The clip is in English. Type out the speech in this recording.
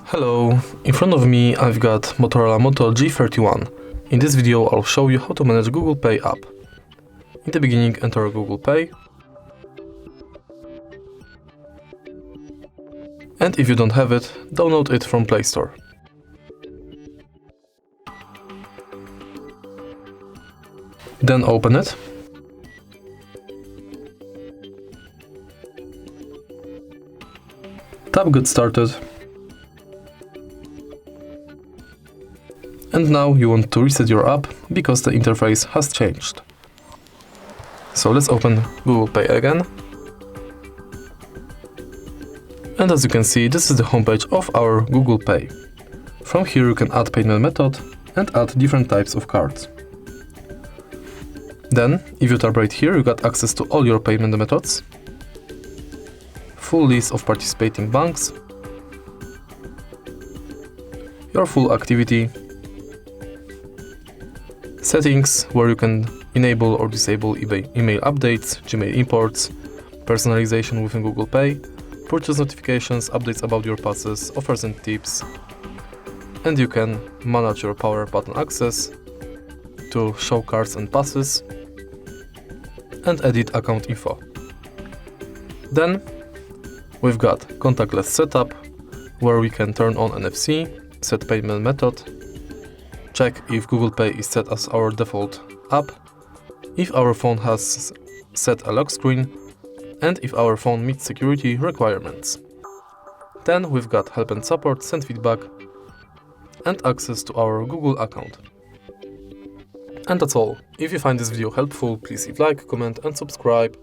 Hello, in front of me I've got Motorola Moto G31. In this video I'll show you how to manage Google Pay app. In the beginning enter Google Pay. And if you don't have it, download it from Play Store. Then open it. Tap Get Started. And now you want to reset your app because the interface has changed. So let's open Google Pay again. And as you can see, this is the homepage of our Google Pay. From here you can add payment method and add different types of cards. Then, if you tap right here, you got access to all your payment methods, full list of participating banks, your full activity, settings where you can enable or disable email updates, Gmail imports, personalization within Google Pay, purchase notifications, updates about your passes, offers and tips, and you can manage your power button access to show cards and passes, and edit account info. Then we've got contactless setup where we can turn on NFC, set payment method, check if Google Pay is set as our default app, if our phone has set a lock screen, and if our phone meets security requirements. Then we've got help and support, send feedback, and access to our Google account. And that's all. If you find this video helpful, please leave like, comment and subscribe.